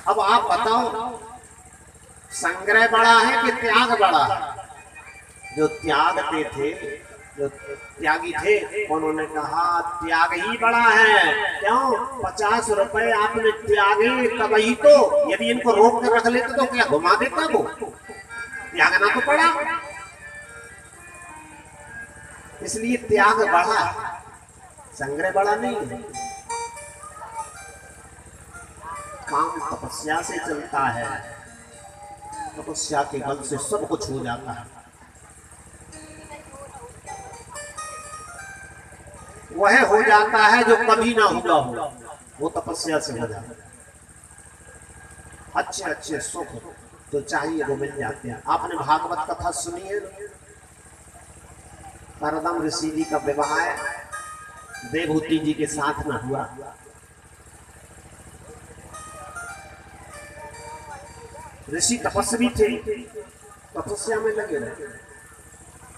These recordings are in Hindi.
अब आप बताओ, संग्रह बड़ा है कि त्याग बड़ा है? जो त्यागते थे, जो त्यागी थे, उन्होंने कहा त्याग ही बड़ा है। क्यों? 50 रुपए आपने त्यागे तभी तो, यदि इनको रोक कर रख लेते तो क्या घुमा देता वो? त्यागना तो पड़ा, इसलिए त्याग बढ़ा, संग्रह बड़ा नहीं है। काम तपस्या से चलता है, तपस्या के बल से सब कुछ हो जाता है। वह हो जाता है जो कभी ना हुआ हो, वो तपस्या से हो जाता है। अच्छे अच्छे सुख जो चाहिए वो मिल जाते हैं। आपने भागवत कथा सुनी है? करदम ऋषि जी का विवाह देवहूति जी के साथ में हुआ। ऋषि तपस्वी थे, तपस्या में लगे रहे।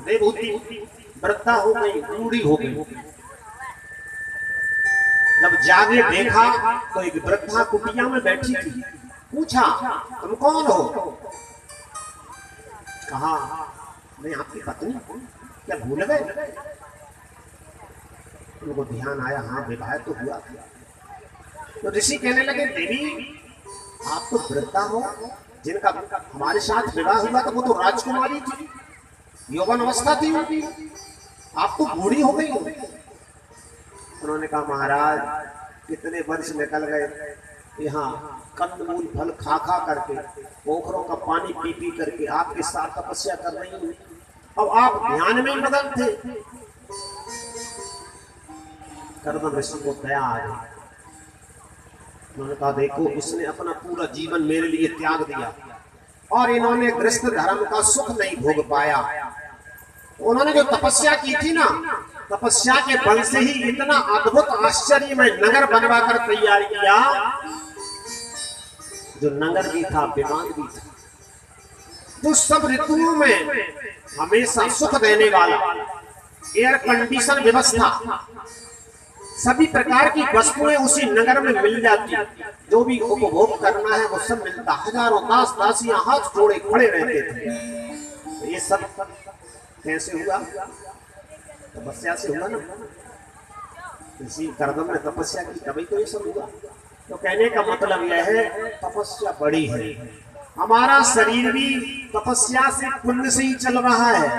देवहूति वृद्धा हो गई, बूढ़ी हो गई। जब जागे देखा तो एक वृद्धा कुटिया में बैठी थी। पूछा, तुम कौन हो? कहा, मैं आपकी पत्नी। क्या भूल गए? उनको ध्यान आया, हाँ विवाह तो हुआ। तो ऋषि कहने लगे, देवी आप तो वृद्धा हो, जिनका हमारे साथ विवाह हुआ था वो तो राजकुमारी थी, यौवन अवस्था थी उनकी, आप तो बूढ़ी हो गई हो। उन्होंने कहा, महाराज कितने वर्ष निकल गए, यहाँ कंदमूल फल खा खा करके, पोखरों का पानी पी पी करके आपके साथ तपस्या कर रही हूँ। अब आप ध्यान में मगन थे। करदम ऋषि को दया आ गई। उन्होंने कहा, देखो इसने अपना पूरा जीवन मेरे लिए त्याग दिया और इन्होंने गृहस्थ धर्म का सुख नहीं भोग पाया। उन्होंने जो तपस्या की थी ना, तपस्या के बल से ही इतना अद्भुत आश्चर्य में नगर बनवा कर तैयार किया, जो नगर भी था विमान भी था, जो सब ऋतुओं में हमेशा सुख देने वाला, एयर कंडीशन व्यवस्था, सभी प्रकार की वस्तुएं उसी नगर में मिल जाती, जो भी उपभोग करना है वो सब मिलता। हजारों दास दासियां हाथ जोड़े खड़े रहते थे। ये सब कैसे हुआ? तपस्या से हुआ ना। इसी करदम ने तपस्या की तभी तो ये सब हुआ। तो कहने का मतलब यह है, तपस्या बड़ी है। हमारा शरीर भी तपस्या से, पुण्य से ही चल रहा है।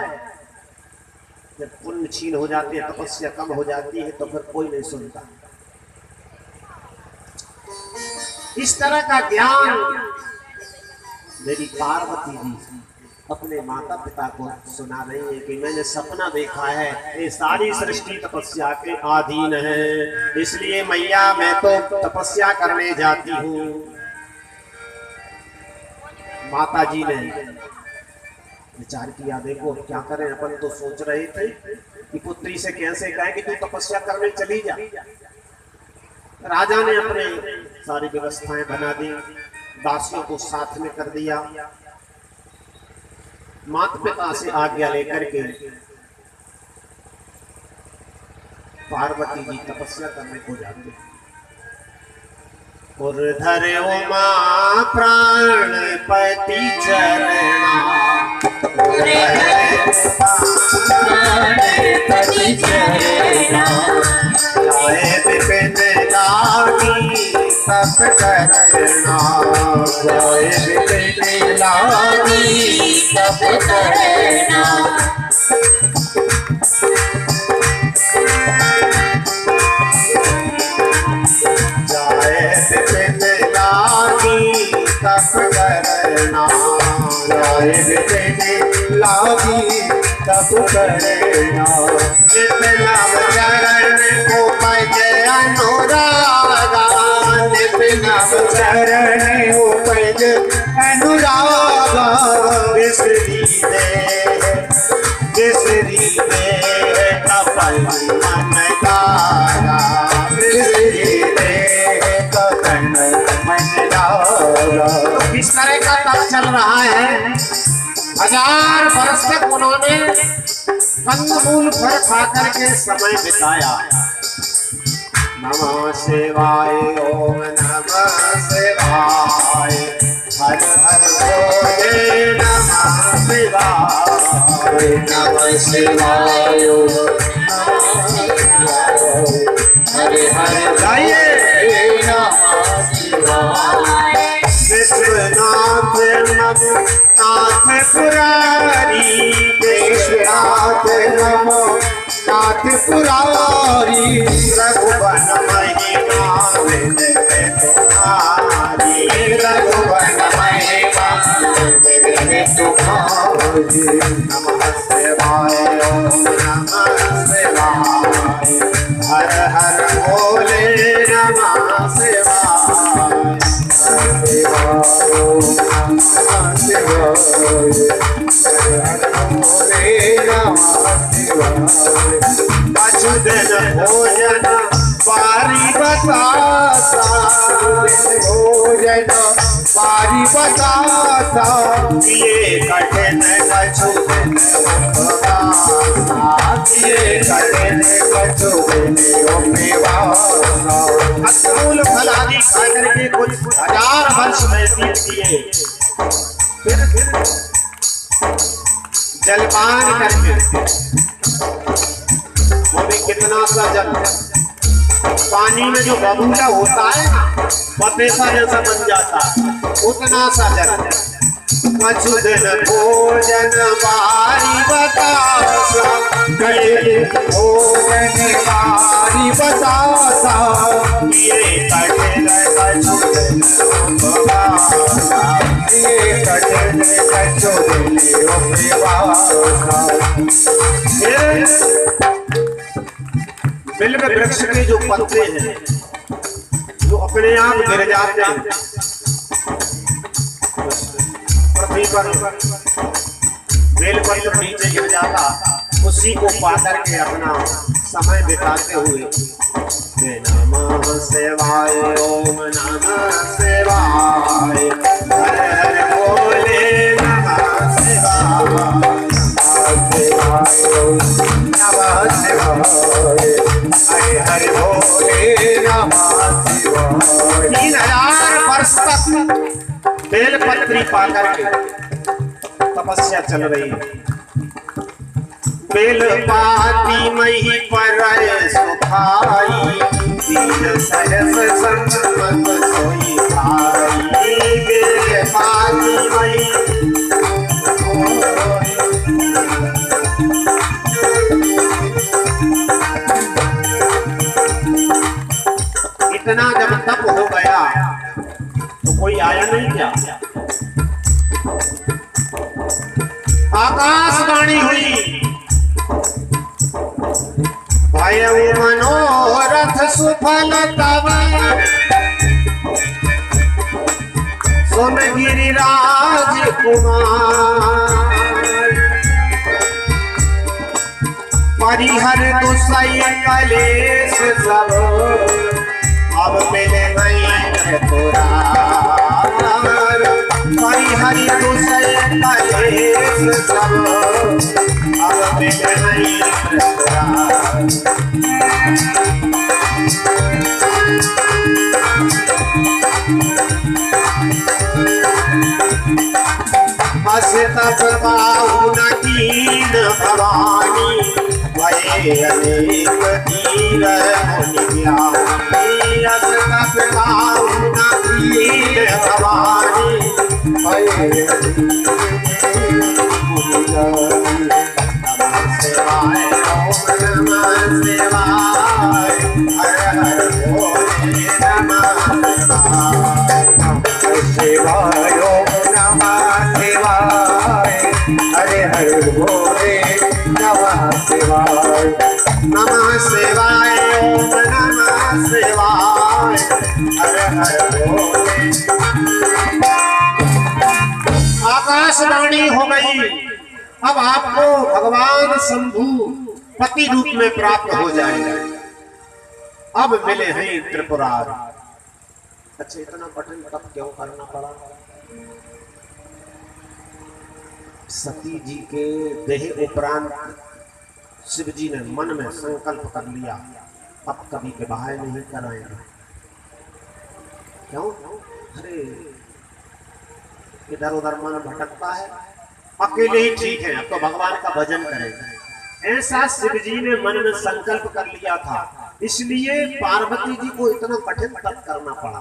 जब पुण्य छीन हो जाते हैं, तपस्या कम हो जाती है, तो फिर कोई नहीं सुनता। इस तरह का ज्ञान मेरी पार्वती जी अपने माता पिता को सुना रही है कि मैंने सपना देखा है, ये सारी सृष्टि तपस्या के अधीन है, इसलिए मैया मैं तो तपस्या करने जाती हूँ। माता जी ने विचार किया, देखो क्या करें, अपन तो सोच रहे थे कि पुत्री से कैसे कहें कि तू तपस्या करने चली जा। राजा ने अपने सारी व्यवस्थाएं बना दी, दासियों को साथ में कर दिया, माता पिता से आज्ञा लेकर के पार्वती जी तपस्या करने को जाते। उर्धर उमा प्राणपति चरणा, प्राणपति चरणा, जाए विपिन लागी तप करना, जाए विपिन लागी तप करना। जाए विपिन लागी तप करना, जाए विपिन लागी तप करना। नित नाम चरण को पज अनुरागा, नित नाम चरण को पज अनुरागा। बिसरी दे कपल मन तारा, बिसरी दे कपल मन तारा। इस तरह का तप चल रहा है। 1000 वर्ष तक उन्होंने कंदमूल फल खा करके समय बिताया। नमः शिवाय, ओम नमः शिवाय। नमः शिवाय हरे हरे गाइए नमः शिवाय विश्वनाथ नाथ पुरारी विश्वनाथ नमो नाथ पुरारी रघुवन महिमा विनय तुम्हारी रघुवन महिमा विनय तुम्हारी नमः शिवाय ओम नमः शिवाय हर हर भोले नमः शिवाय अछुदन भोजन बारी बताता भोजन बारी बताता ये कठिन अछुदन ये कठिन कछुदन अतुल फलादि खा करके कुछ 1000 वर्ष में बीत दिए। फिर जलपान करके वो भी कितना सा जल, पानी में जो बबूला होता है ना पतेसा जैसा बन जाता, उतना सा जल। अछुदन भोजन बारी बतासा भोजन बारी बताता ये कठिन अछुदन ये कठिन कछुदन बिल्व वृक्ष के जो पत्ते हैं जो अपने आप गिर जाते हैं पृथ्वी पर, बेलपत्र नीचे गिर जाता, उसी को पाकर के अपना समय बिताते हुए नमः शिवाय ओम नमः शिवाय हर हर भोले नमः शिवाय नमः शिवाय हरे हरे भोले नमः शिवाय 3000 वर्ष तक बेलपत्री पाकर के तपस्या चल रही है। बेल पाती मही पर सुखाई दीन सहस संगमत सोई भाई बेल पाती मही इतना जब तप हो गया तो कोई आया नहीं क्या? आकाशवाणी हुई भयउ मनोरथ सुफल तव सुन गिरिराज कुमार परिहर दुसय कलेश सब अब मिले नहीं पुरार परिहरि दुसय कलेश सब अब मिले नहीं पुरार हसत पाऊ न कीन भवानी भये अनेक तीर मुनि ज्ञानी हसत पाऊ न कीन भवानी भये नमः शिवाय ओम नमः शिवाय हर हर भोले नमः शिवाय ओम नमः शिवाय हरे हरे भोले नमः शिवाय नमः शिवाय ओम नमः शिवाय हर हर भोले। आकाशवाणी हो गई, अब आपको भगवान शंभु पति रूप में प्राप्त हो जाएगा। अब मिले हैं त्रिपुरारी। अच्छा, इतना कठिन तप क्यों करना पड़ा? सती जी के देह उपरांत शिव जी ने मन में संकल्प कर लिया, अब कभी विवाह नहीं कराएंगे। क्यों? अरे इधर उधर मन भटकता है, अकेले ही ठीक है, अब तो भगवान का भजन करेंगे। ऐसा शिव जी ने मन में संकल्प कर लिया था, इसलिए पार्वती जी को इतना कठिन तप करना पड़ा।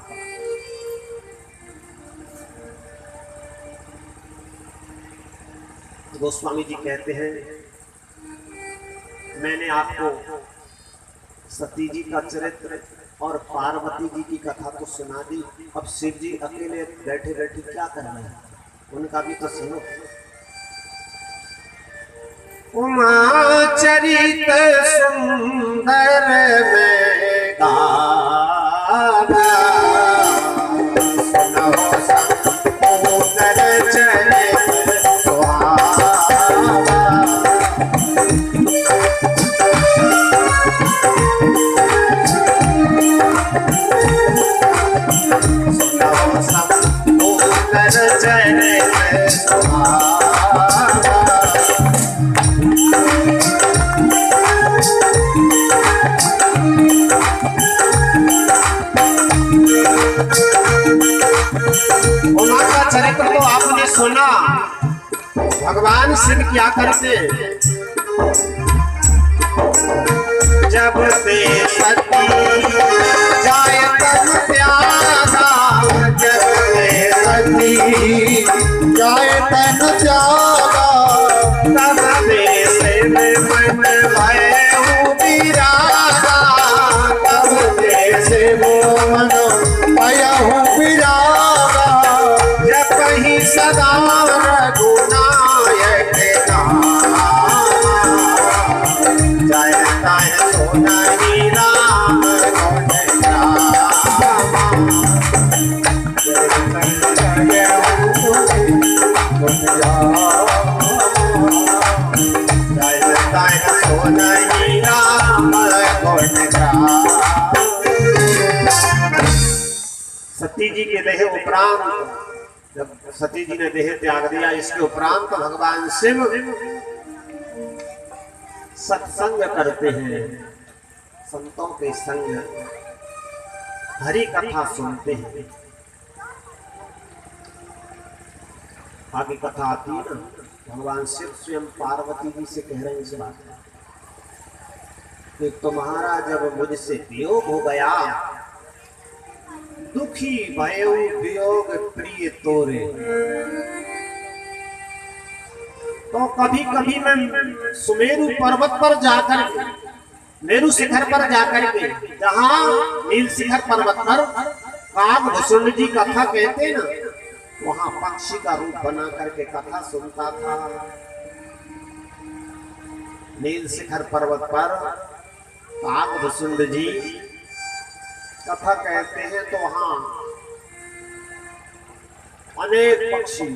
गोस्वामी जी कहते हैं, मैंने आपको सती जी का चरित्र और पार्वती जी की कथा तो सुना दी, अब शिव जी अकेले बैठे बैठे क्या कर रहे हैं, उनका भी तो सुनो। उमा चरित सुंदर में गाना, सुनो संपूर्ण चरित सुहावा। सुनो संपूर्ण चरित सुहावा। उमा का चरित्र तो आपने सुना, भगवान शिव क्या करते, जब ते सती जाए तन त्यागा, जब ते सती जाए तन त्यागा, तब ते शिव मन भयउ विरागा, तब ते शिव मन भयउ विरागा, जब कहीं सदा रघुनायक नामा, जय ताय सोनाई राम गुण गावा, जय ताय सोनाई राम गुण गावा। सती जी के देह उपरांत, जब सती जी ने देह त्याग दिया, इसके उपरांत भगवान शिव सत्संग करते हैं, संतों के संग हरि कथा सुनते हैं। आगे कथा आती है ना, भगवान शिव स्वयं पार्वती जी से कह रहे हैं इस बात कि तुम्हारा जब मुझसे वियोग हो गया, दुखी भयो वियोग प्रिय तोरे, तो कभी कभी मैं सुमेरु पर्वत पर जाकर, मेरु शिखर पर जाकर के, जहाँ नील शिखर पर्वत पर कागभूषण जी कथा कहते ना, वहां पक्षी का रूप बना करके कथा सुनता था। नील शिखर पर्वत पर कागभूषण जी कथा कहते हैं, तो वहां अनेक पक्षी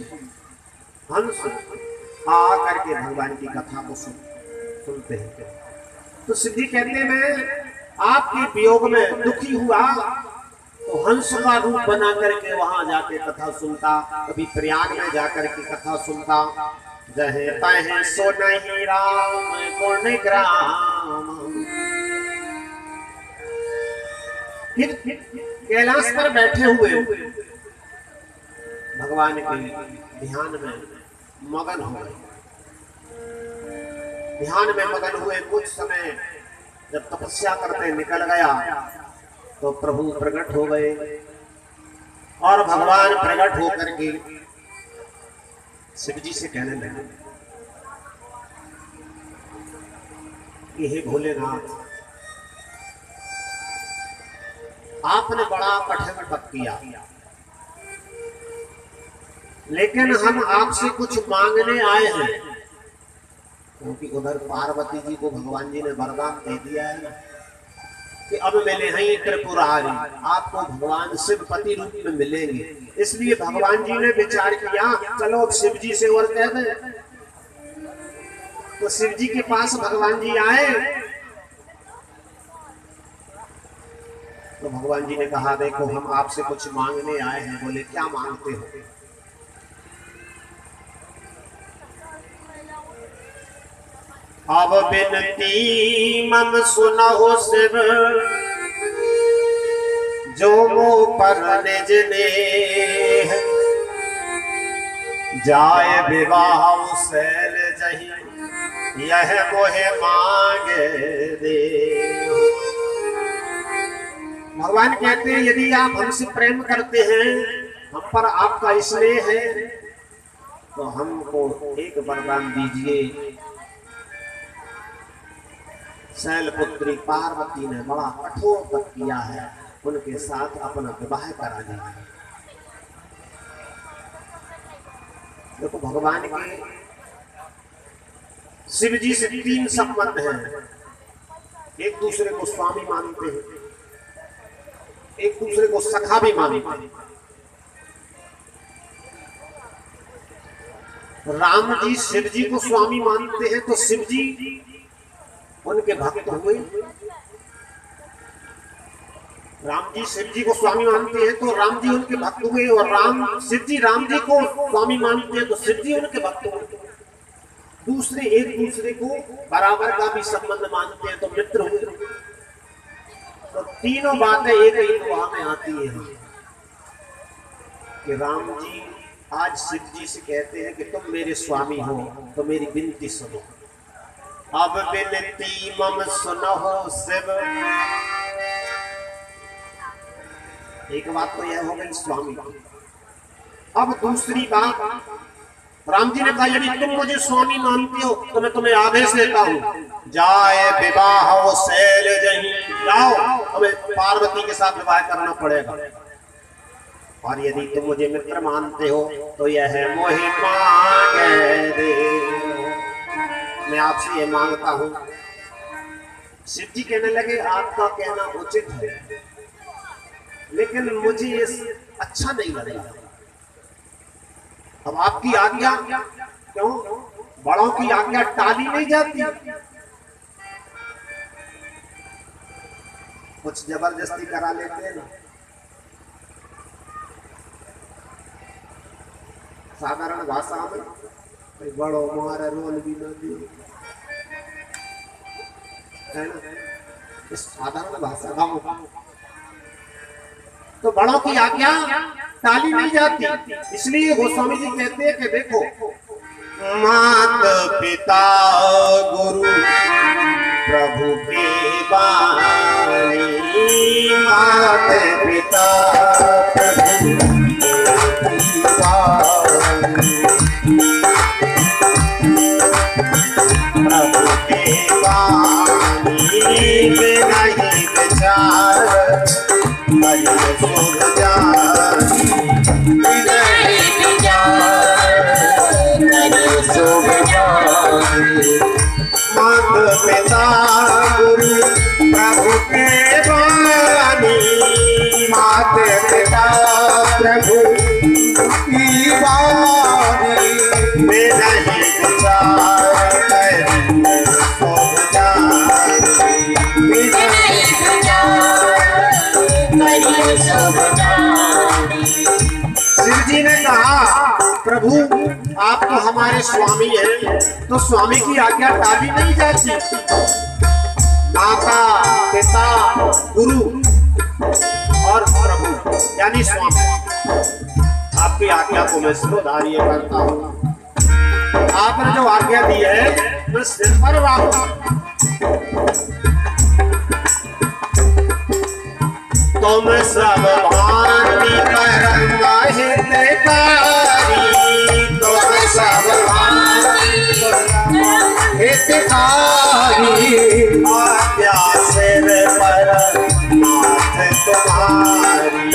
हंस आकर के भगवान की कथा को सुनते हैं। तो सिद्धि कहते हैं, मैं आपके वियोग में दुखी हुआ तो हंस का रूप बना करके वहां जाके कथा सुनता, कभी प्रयाग में जाकर के कथा सुनता। जहे तहे सो नहीं राम गुण ग्राम। फिर कैलाश पर बैठे हुए भगवान के ध्यान में मगन हो गए। ध्यान में मगन हुए, कुछ समय जब तपस्या करते निकल गया तो प्रभु प्रकट हो गए, और भगवान प्रकट होकर के शिव जी से कहने लगे कि हे भोलेनाथ, आपने बड़ा कठिन तप किया, लेकिन हम आपसे कुछ मांगने आए हैं, क्योंकि उधर पार्वती जी को भगवान जी ने वरदान दे दिया है कि अब मिले हैं त्रिपुरारी, आपको भगवान शिवपति रूप में मिलेंगे। इसलिए भगवान जी ने विचार किया, चलो अब शिव जी से और कह दें। तो शिव जी के पास भगवान जी आए तो भगवान जी ने कहा, देखो हम आपसे कुछ मांगने आए हैं। बोले, क्या मांगते हो? अब बिनती मम सुनहो शिव, जो मो पर निज नेह, जाए विवाह शैल जही यह मोहे मांगे दे। भगवान कहते हैं यदि आप हमसे प्रेम करते हैं, हम पर आपका स्नेह है, तो हमको एक वरदान दीजिए। शैलपुत्री पार्वती ने बड़ा कठोर तप किया है, उनके साथ अपना विवाह करा दीजिए। देखो भगवान के शिव जी से 3 संबंध हैं। एक दूसरे को स्वामी मानते हैं, एक दूसरे को सखा भी मानते हैं। राम जी शिव जी को स्वामी मानते हैं तो शिव जी उनके भक्त हुए। राम जी शिव जी को स्वामी मानते हैं तो राम जी उनके भक्त हुए, और शिव जी राम जी को स्वामी मानते हैं तो शिव जी उनके भक्त हुए। दूसरे एक दूसरे को बराबर का भी संबंध मानते हैं तो मित्र हुए। तो तीनों बातें एक ही दुआ में आती है कि राम जी आज शिव जी से कहते हैं कि तुम मेरे स्वामी हो, तो मेरी विनती सुनो। अब विनती मम सुनो शिव। एक बात तो यह हो गई स्वामी। अब दूसरी बात, राम जी ने कहा यदि तुम मुझे स्वामी मानते हो तो मैं तुम्हें आदेश देता हूं, जाए विवाह शैल जही, जाओ तुम्हें पार्वती के साथ विवाह करना पड़ेगा। और यदि तुम मुझे मित्र मानते हो तो यह मोहि मांगे दे। मैं आपसे ये मांगता हूं। शिव जी कहने लगे आपका कहना उचित है, लेकिन मुझे ये अच्छा नहीं लगेगा। अब आपकी आज्ञा, क्यों बड़ों की आज्ञा टाली नहीं जाती। कुछ जबरदस्ती करा लेते हैं ना। साधारण भाषा में बड़ो मारे रोल भी न दियो, है ना। इस साधारण भाषा गाँव तो बड़ों की आज्ञा टाली नहीं जाती। इसलिए गोस्वामी जी कहते हैं कि देखो, मात पिता गुरु प्रभु के बानी, मात पिता प्रभु के बानी, प्रभु के बानी बिना ही विचार मात पिता गुरु प्रभु के बानी, मात पिता प्रभु की बानी बिना ही विचार शिव जी ने कहा प्रभु आप तो हमारे स्वामी हैं, तो स्वामी की आज्ञा टाली नहीं जाती। माता पिता गुरु और प्रभु यानी स्वामी, आपकी आज्ञा को मैं सिरोधार्य करता हूँ। आपने जो आज्ञा दी है मैं सिर पर रखता। तुम सब भांति करंगा हितकारी, तुम सब भांति हितकारी, आज्ञा सिर पर नाथ तुम्हारी,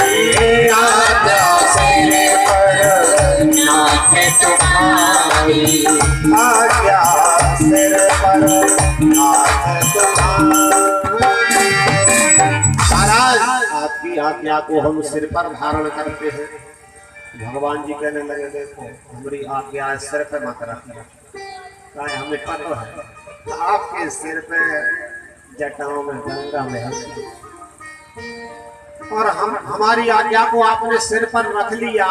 आज्ञा सिर पर नाथ तुम्हारी, आज्ञा सिर पर नाथ तुम्हारी। आपकी आज्ञा को हम सिर पर धारण करते हैं। भगवान जी कहने लगे देखो हमारी आज्ञा सिर पे मत रखना, हमें पता है तो आपके सिर पे जटाओं में गंगा बहती और हमारी आज्ञा को आपने सिर पर रख लिया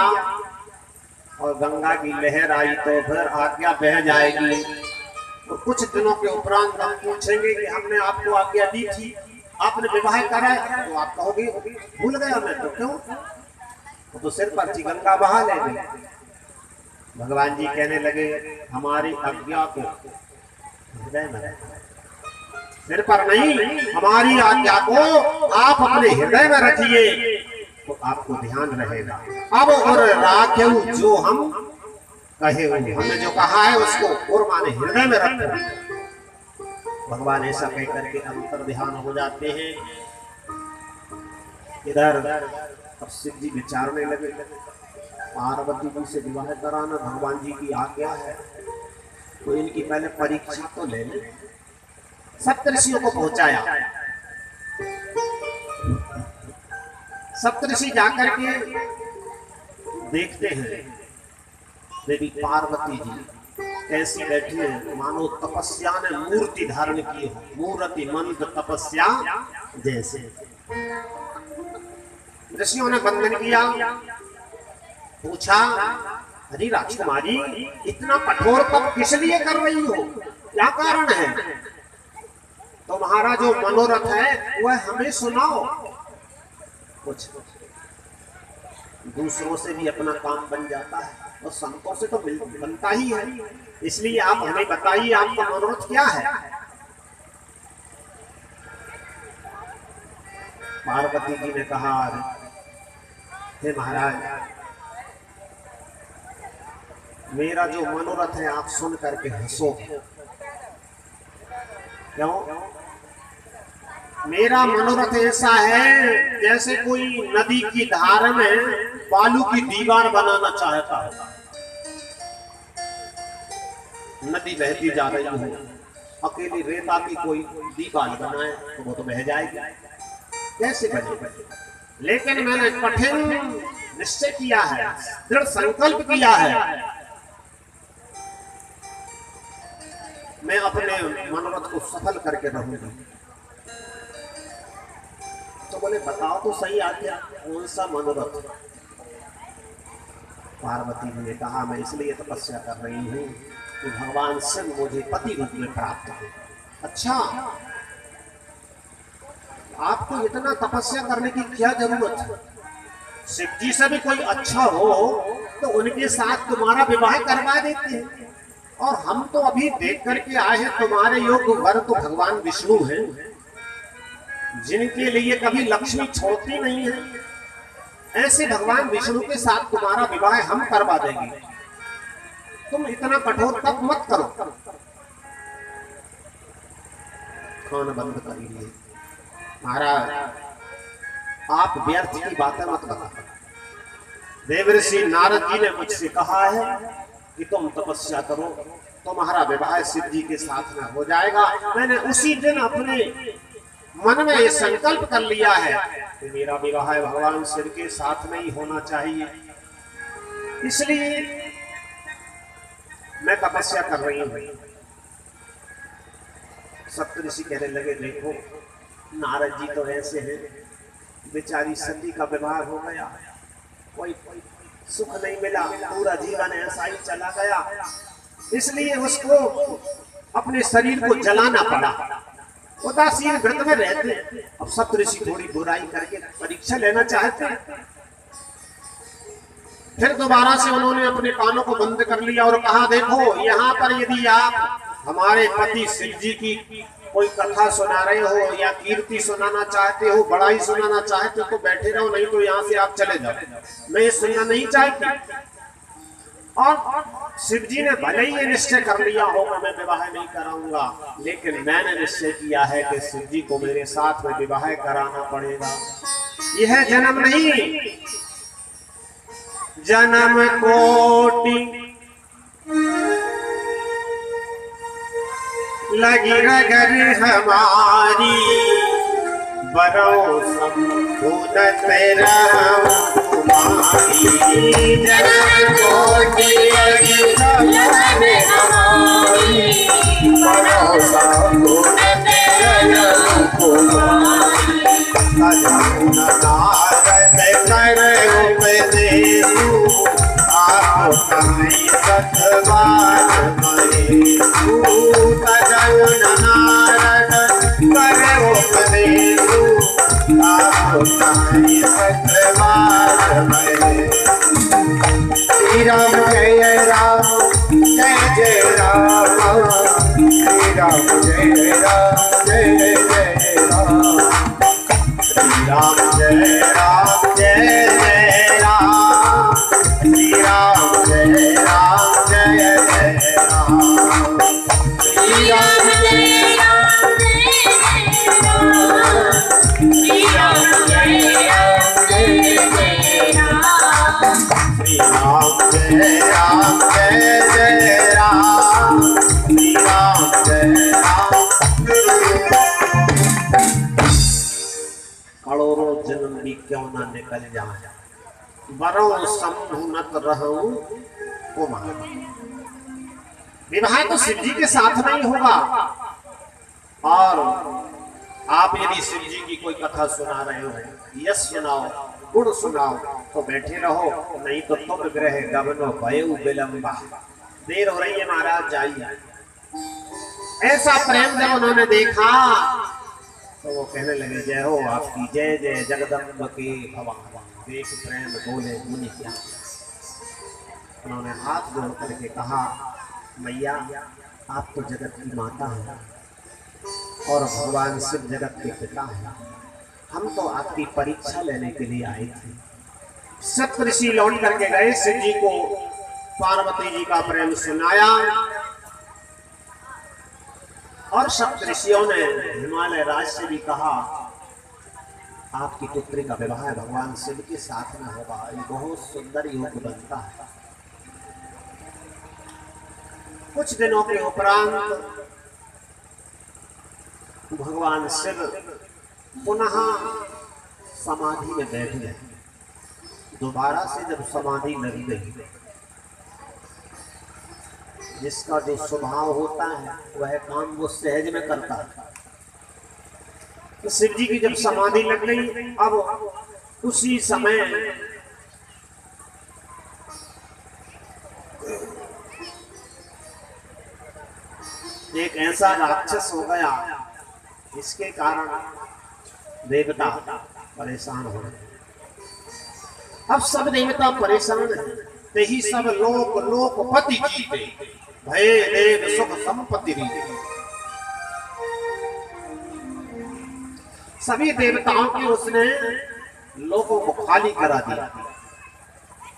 और गंगा की लहर आई तो फिर आज्ञा बह जाएगी। तो कुछ दिनों के उपरांत हम पूछेंगे कि हमने आपको आज्ञा दी थी, आपने विवाह करा, तो आप कहोगे भूल गया मैं, तो क्यों, तो सिर पर गंगा बहा लेंगे। भगवान जी कहने लगे हमारी आज्ञा को हृदय में रखो, सिर पर नहीं, हमारी आज्ञा को आप अपने हृदय में रखिए तो आपको ध्यान रहेगा। अब और राखेऊ जो हम कहे, हमने जो कहा है उसको और माने हृदय में रखो। भगवान ऐसा कह करके अंतर ध्यान हो जाते हैं। इधर अब शिव जी विचारने लगे, पार्वती जी से विवाह कराना भगवान जी की आज्ञा है, तो इनकी पहले परीक्षा तो ले लें। सप्तऋषियों को पहुंचाया, सप्तऋषि जाकर के देखते हैं देवी पार्वती जी कैसी बैठी है, मानो तपस्या ने मूर्ति धारण की हो, मूर्ति मंद तपस्या जैसे। ऋषियों ने वंदन किया, पूछा अरे राजकुमारी इतना कठोर तप किस लिए कर रही हो, क्या कारण है? तुम्हारा जो मनोरथ है वह हमें सुनाओ। कुछ दूसरों से भी अपना काम बन जाता है और संतों से तो बनता ही है, इसलिए आप हमें बताइए आपका मनोरथ क्या है। पार्वती जी ने कहा हे महाराज, मेरा जो मनोरथ है आप सुन करके हंसोगे। क्यों? मेरा मनोरथ ऐसा है जैसे कोई नदी की धार में बालू की दीवार बनाना चाहता है। नदी बहती जा रही है, अकेली रेता की कोई दीवार बनाए तो वो तो बह जाएगी, कैसे बनेगा? लेकिन मैंने कठिन निश्चय किया है, दृढ़ संकल्प किया है, मैं अपने मनोरथ को सफल करके रहूंगा। तो बोले बताओ तो सही आज्ञा, कौन सा मनोरथ? पार्वती जी ने कहा मैं इसलिए तपस्या कर रही हूँ कि भगवान शिव मुझे पति रूप में प्राप्त हो। अच्छा, आपको इतना तपस्या करने की क्या जरूरत है? शिव जी से भी कोई अच्छा हो तो उनके साथ तुम्हारा विवाह करवा देते हैं। और हम तो अभी देख करके आए हैं, तुम्हारे योग्य वर तो भगवान विष्णु हैं, जिनके लिए कभी लक्ष्मी छोड़ती नहीं है। ऐसे भगवान विष्णु के साथ तुम्हारा विवाह हम करवा देंगे, तुम इतना कठोर तप मत करो। खाना बंद करिए महाराज, आप व्यर्थ की बातें मत बताओ। देवर्षि नारद जी ने मुझसे कहा है कि तुम तपस्या करो, तुम्हारा विवाह शिव जी के साथ में हो जाएगा। मैंने उसी दिन अपने मन में ये संकल्प कर लिया है कि मेरा विवाह भगवान शिव के साथ में ही होना चाहिए, इसलिए मैं तपस्या कर रही हूँ। सप्तऋषि कहने लगे देखो नारद जी तो ऐसे हैं, बेचारी सती का विवाह हो गया, कोई सुख नहीं मिला, पूरा जीवन ऐसा ही चला गया, इसलिए उसको अपने शरीर को जलाना पड़ा, उदासीन व्रत में रहते। अब सप्तऋषि थोड़ी बुराई करके परीक्षा लेना चाहते, फिर दोबारा से उन्होंने अपने कानों को बंद कर लिया और कहा देखो यहाँ पर यदि आप हमारे पति शिव जी की कोई कथा सुना रहे हो या कीर्ति सुनाना चाहते हो, बड़ाई सुनाना चाहते हो तो बैठे रहो, नहीं तो यहाँ से आप चले जाओ, मैं ये सुनना नहीं चाहती। और शिव जी ने भले ही ये निश्चय कर लिया होगा मैं विवाह नहीं कराऊंगा, लेकिन मैंने निश्चय किया है कि शिव जी को मेरे साथ में विवाह कराना पड़ेगा। यह जन्म नहीं, जन्म कोटि लगी रगर हमारी, बरो संपूर्ण तेरा तुम्हारी। जन्म कोटि लगी रगर हमारी, बरो संपूर्ण तेरा तुम्हारी। कर उपदेशु आप कहीं सतवार महेशु। नारद कर उपदेशु आप कहीं सतवार महेशु। श्री राम जय राम। जय राम श्री राम जय राम जय जय राम राम जय राम जय जय राम श्री राम जय राम जय जय राम श्री राम जय राम जय जय राम श्री राम जय राम जय जय राम श्री राम जय राम जय जय राम श्री राम जय राम। करोड़ों जन्म भी क्यों ना निकल जाए, वरों संभुनत रहूं कुमार। विवाह तो शिव जी के साथ नहीं होगा, और आप यदि शिव जी की कोई कथा सुना रहे हो, यश सुनाओ, गुण सुनाओ तो बैठे रहो, नहीं तो तुम ग्रह गमनो भयउ विलंबा। देर हो रही है महाराज, जाइए। ऐसा प्रेम जब उन्होंने देखा तो वो कहने लगे, जय हो आपकी, जय जय जगदम्ब के भवानी। देख प्रेम बोले मुनि क्या। उन्होंने हाथ जोड़ करके कहा, मैया आप तो जगत की माता हैं और भगवान शिव जगत के पिता हैं, हम तो आपकी परीक्षा लेने के लिए आए थे। सप्तऋषि लौट करके गए, शिव जी को पार्वती जी का प्रेम सुनाया, और सप्तऋषियों ने हिमालय राज से भी कहा, आपकी पुत्री का विवाह भगवान शिव के साथ में होगा, ये बहुत सुंदर योग बनता है। कुछ दिनों के उपरांत भगवान शिव पुनः समाधि में बैठ गए। दोबारा से जब समाधि लग गई, जिसका जो स्वभाव होता है वह काम वो सहज में करता है। तो शिव जी की जब समाधि लग गई, अब उसी समय एक ऐसा राक्षस हो गया, इसके कारण देवता परेशान हो गए। अब सब देवता परेशान है, ही सब लोक लोकपति जीते, भय देव सुख संपत्ति रीते। सभी देवताओं की उसने लोगों को खाली करा दिया।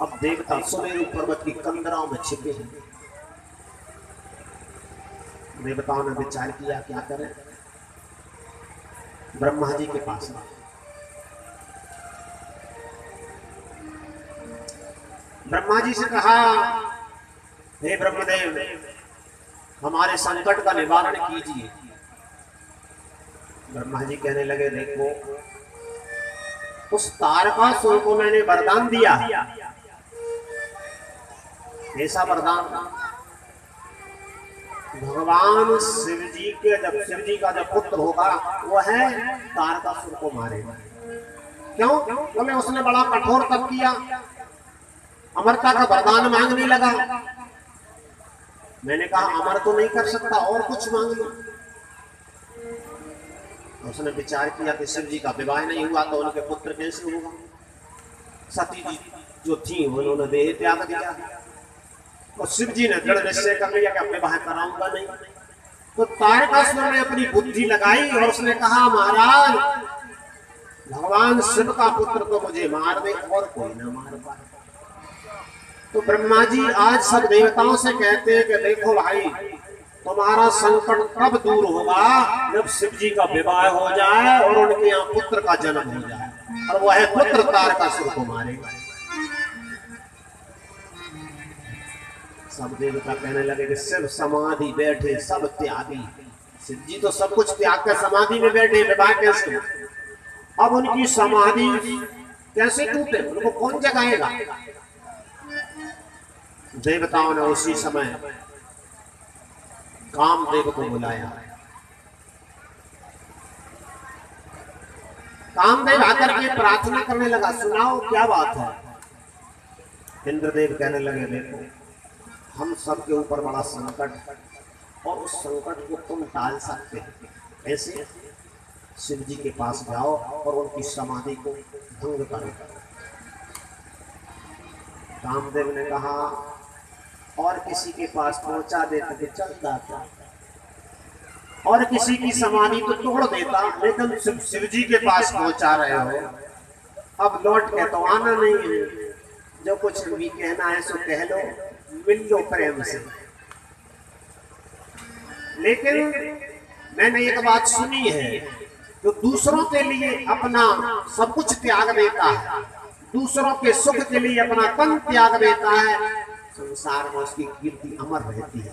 अब देवता सुमेरु पर्वत की कंदराओं में छिपे हैं। देवताओं ने विचार किया क्या करें, ब्रह्मा जी के पास गए। ब्रह्मा जी से कहा, हे ब्रह्मदेव हमारे संकट का निवारण कीजिए। ब्रह्मा जी कहने लगे, देखो उस तारकासुर को मैंने वरदान दिया। ऐसा वरदान भगवान शिव जी के, जब शिव जी का जब पुत्र होगा वह है तारकासुर को मारेगा। क्यों? बोले उसने बड़ा कठोर तप किया, अमरता का वरदान मांगने लगा। मैंने कहा अमर तो नहीं कर सकता, और कुछ मांग लो। उसने विचार किया कि शिव जी का विवाह नहीं हुआ तो उनके पुत्र कैसे होगा। सती जी जो थी उन्होंने देह त्याग दिया, और शिव जी ने दृढ़ निश्चय कर लिया कि अब विवाह कराऊंगा नहीं। तो तारकासुर ने अपनी बुद्धि लगाई और उसने कहा, महाराज भगवान शिव का पुत्र तो मुझे मार दे और कोई ना मार पाए। तो ब्रह्मा जी आज सब देवताओं से कहते हैं कि देखो भाई, तुम्हारा संकट तब दूर होगा जब शिव जी का विवाह हो जाए और उनके यहाँ पुत्र का जन्म हो जाए, और वह पुत्र तारकासुर को मारेगा। सब देवता कहने लगे कि शिव समाधि बैठे सब त्यागी। शिव जी तो सब कुछ त्याग कर समाधि में बैठे, विवाह कैसे? अब उनकी समाधि कैसे टूटे, उनको कौन जगाएगा? देवताओं ने उसी समय कामदेव को बुलाया। कामदेव आकर के प्रार्थना करने लगा, सुनाओ क्या बात है। इंद्रदेव कहने लगे, देखो हम सबके ऊपर बड़ा संकट है और उस संकट को तुम टाल सकते हो। ऐसे शिव जी के पास जाओ और उनकी समाधि को भंग करो। कामदेव ने कहा, और किसी के पास पहुंचा देते तो चल जाता, और किसी की समाधि तो तोड़ देता, लेकिन शिव जी के पास पहुंचा रहे हो, अब लौट के तो आना नहीं है। जो कुछ भी कहना है सो कह लो, मिल लो प्रेम से। लेकिन मैंने एक बात सुनी है, जो दूसरों के लिए अपना सब कुछ त्याग देता है, दूसरों के सुख के लिए अपना तन त्याग देता है, संसार में उसकी कीर्ति अमर रहती है।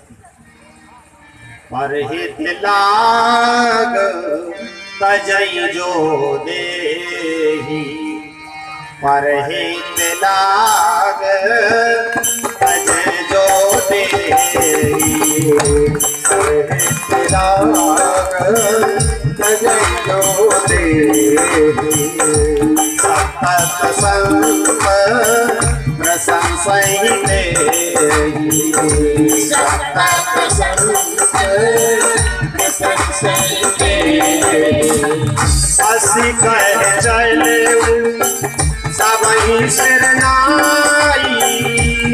पर हित लाग तजई जो देही, पर हित लाग तजई जो देही, पर हित लाग तजई जो देही। सतत संग प्रशंसहि तेहि, सतत संग प्रशंसहि तेहि। असी कह चले सबहि सिर नाई,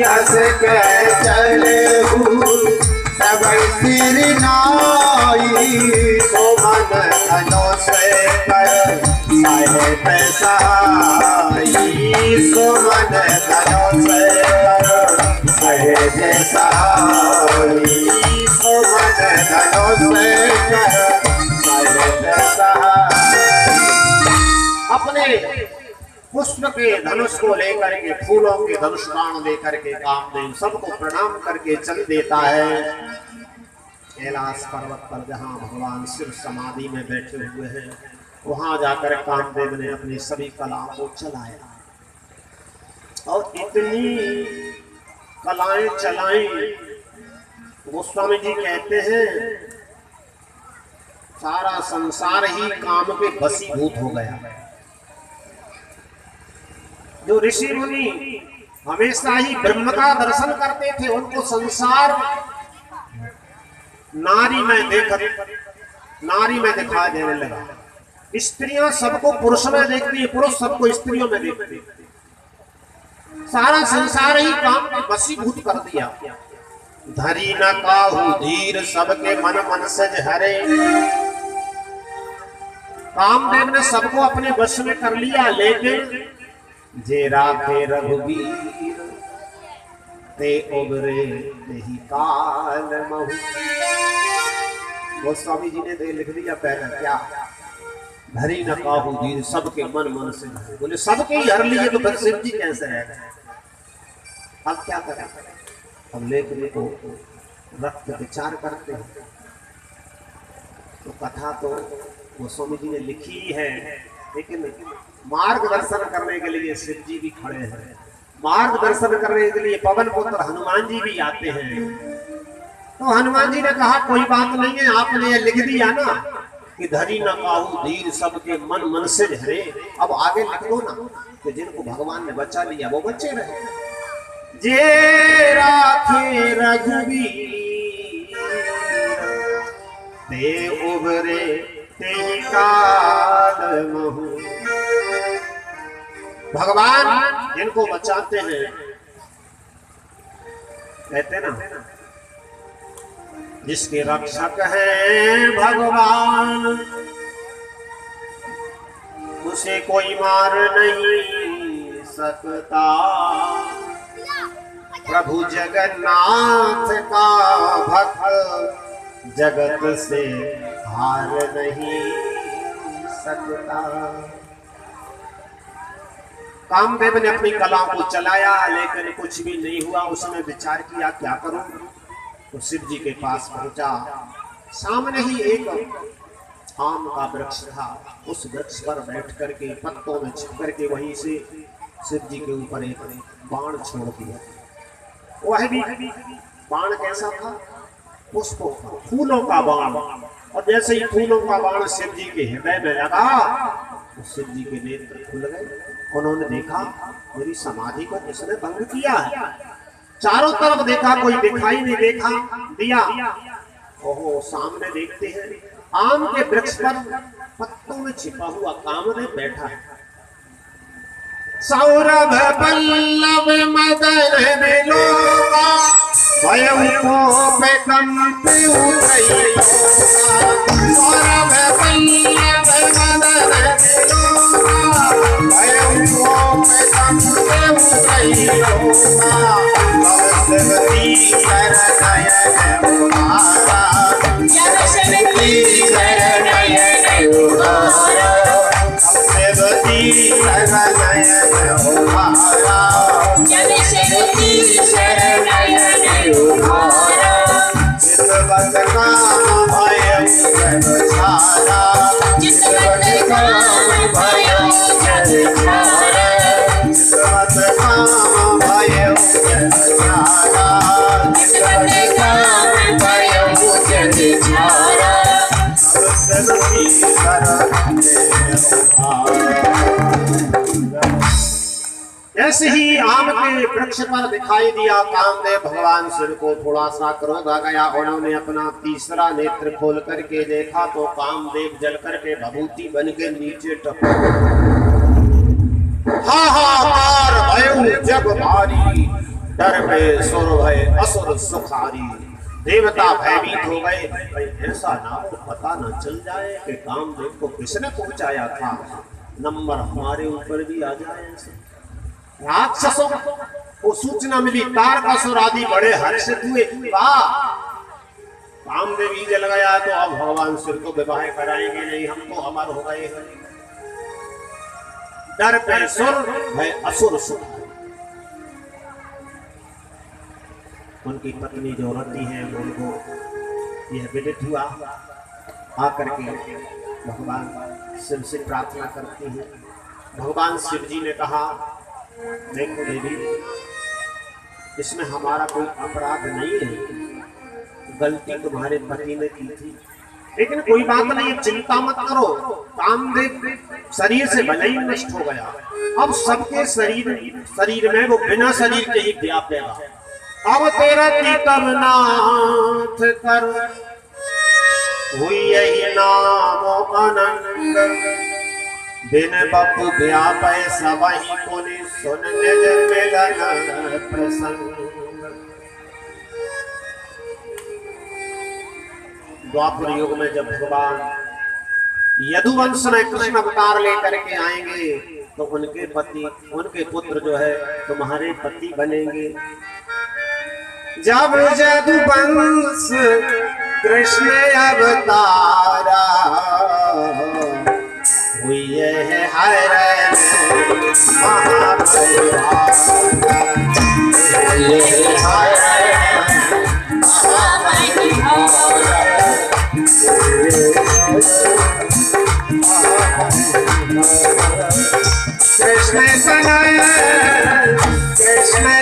अस कह चले सबहि सिर नाई। सोमन धनो से कर साहेब सहाई, सोमन धनो से कर साहेब सहाई, सोमन धनो से कर साहेब सहाई। अपने पुष्प के धनुष को लेकर के, फूलों के धनुष बाण लेकर के कामदेव सबको प्रणाम करके चल देता है। कैलाश पर्वत पर जहाँ भगवान शिव समाधि में बैठे हुए हैं, वहां जाकर कामदेव ने अपनी सभी कलाओं को चलाया, और इतनी कलाएं चलाई, गोस्वामी जी कहते हैं सारा संसार ही काम के वशीभूत हो गया। जो ऋषि मुनि हमेशा ही ब्रह्म का दर्शन करते थे, उनको संसार नारी में दिखाई देने लगा। स्त्रियां सबको पुरुष में देखती है, पुरुष सबको स्त्रियों में देखते हैं। सारा संसार ही काम में वशीभूत कर दिया। धरी न काहू धीर सबके मन मन सज हरे, कामदेव ने सबको अपने वश में कर लिया। लेकिन जे राखे रघुवीर ते उबरे तेहि काल महु। गोस्वामी जी ने लिख दिया पहले क्या, धरी न काहू धीर सबके मन मन से हरे। बोले सबके ही हर लिए तो फिर शिव जी कैसे रह गए? अब क्या करें? हम लेखनी को रख के विचार करते हैं। तो कथा तो गोस्वामी जी ने लिखी ही है, लेकिन मार्गदर्शन करने के लिए शिव जी भी खड़े हैं, मार्गदर्शन करने के लिए पवन पुत्र हनुमान जी भी आते हैं। तो हनुमान जी ने कहा कोई बात नहीं है, आपने ये लिख दिया ना कि धरी न काहू धीर सबके मन मन से हरे, अब आगे लिख दो ना कि जिनको भगवान ने बचा लिया वो बचे रहे। जे राखे रघुवीर ते उबरे तेहि काल महु। भगवान जिनको बचाते हैं, कहते ना जिसके रक्षक हैं भगवान, उसे कोई मार नहीं सकता। प्रभु जगन्नाथ का भक्त जगत से हार नहीं सकता। कामदेव ने अपनी कलाओं को चलाया, लेकिन कुछ भी नहीं हुआ। उसने विचार किया क्या करूं, तो शिव जी के पास पहुंचा। सामने ही एक आम का वृक्ष था, उस वृक्ष पर बैठ करके पत्तों में छिप करके वहीं से शिव जी के ऊपर एक बाण छोड़ दिया। वह भी बाण कैसा था? पुष्पों का, फूलों का बाण। और जैसे ही फूलों का बाण शिव जी के हृदय में लगा, तो शिव जी के नेत्र खुल गए। उन्होंने देखा मेरी समाधि को किसने भंग किया है। चारों तरफ देखा, कोई दिखाई नहीं देखा दिया। ओहो, सामने देखते हैं आम के वृक्ष पर पत्तों में छिपा हुआ कामदेव बैठा है। सौरभ पल्लव मदन विलोका स्वयं को पे कंपी उतरी सौरभ पल्लव मदन स्वयं को पे कंपी उतरी सरस्वती शरणयन उमारा सरस्वती शरणयन उमारा सरस्वती शरणयन उमारा सरस्वती शरणयन उमारा चितवत काम भयं जन छाया चितवत काम भयं जन छाया चितवत काम भयं जन छाया चितवत काम भयं जन छाया सरस्वती शरणयन उमारा। ऐसे ही आम के वृक्ष पर दिखाई दिया कामदेव भगवान शिव को थोड़ा सा क्रोध आ गया। उन्होंने अपना तीसरा नेत्र खोल करके देखा तो कामदेव जल करके भभूति बन के नीचे टपक हाहाकार भयो जग भारी डर में सुर भय असुर सुखारी। देवता भयभीत हो गए, भाई ऐसा ना हो पता न चल जाए कि कामदेव को किसने पहुंचाया था, नंबर हमारे ऊपर भी आ जाए। राक्षसों को सूचना मिली, तारकासुर आदि बड़े हर्षित हुए। कामदेव ही जल गया तो अब भगवान शिव को विवाह कराएंगे नहीं, हम तो अमर हो गए हैं। डर पे सुर है असुर सुर। उनकी पत्नी जो रति है उनको यह विदित हुआ, आकर के भगवान शिव से प्रार्थना करती है। भगवान शिव जी ने कहा, देखो देवी, इसमें हमारा कोई अपराध नहीं है, गलती तुम्हारे पति ने की थी, लेकिन कोई बात नहीं, चिंता मत करो। कामदेव शरीर से भले ही नष्ट हो गया, अब सबके शरीर में वो बिना शरीर के ही व्यापेगा। अब तेरा तब नाथ कर हुई यही नाम आनंद, बिन बपु व्यापय सबहि पुनि सुन निज मिलन प्रसंग। द्वापर युग में जब भगवान यदुवंश में कृष्ण अवतार लेकर के आएंगे तो उनके पति, उनके पुत्र जो है तुम्हारे पति बनेंगे। जब यदुवंश कृष्ण अवतारा हुई है हर कृष्ण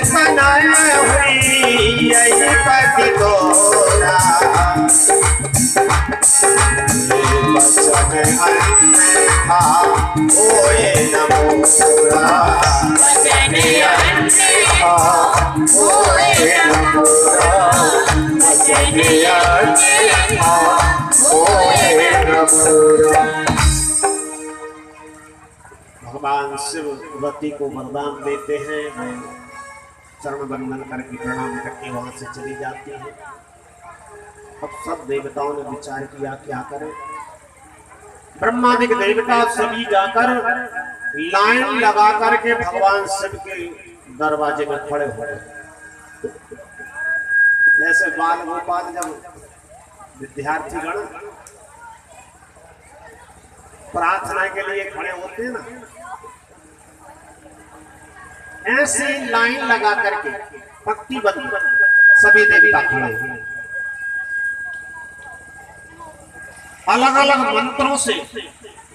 कन्हैया हुई यही पति तोरा, वचन अन्यथा होए न मोरा, वचन अन्यथा होए न मोरा, वचन अन्यथा होए न मोरा। भगवान शिव रति को वरदान देते हैं, मैं चरण बंदन करके प्रणाम करके वहां से चली जाती है। अब सब देवताओं ने विचार किया क्या करें। ब्रह्मादिक देवता सभी जाकर लाइन लगा करके भगवान शिव के दरवाजे में खड़े हो गए। जैसे बाल गोपाल जब विद्यार्थी गण प्रार्थना के लिए खड़े होते हैं ना, ऐसे लाइन लगा करके पंक्तिबद्ध सभी देवता खड़े हैं। अलग अलग मंत्रों से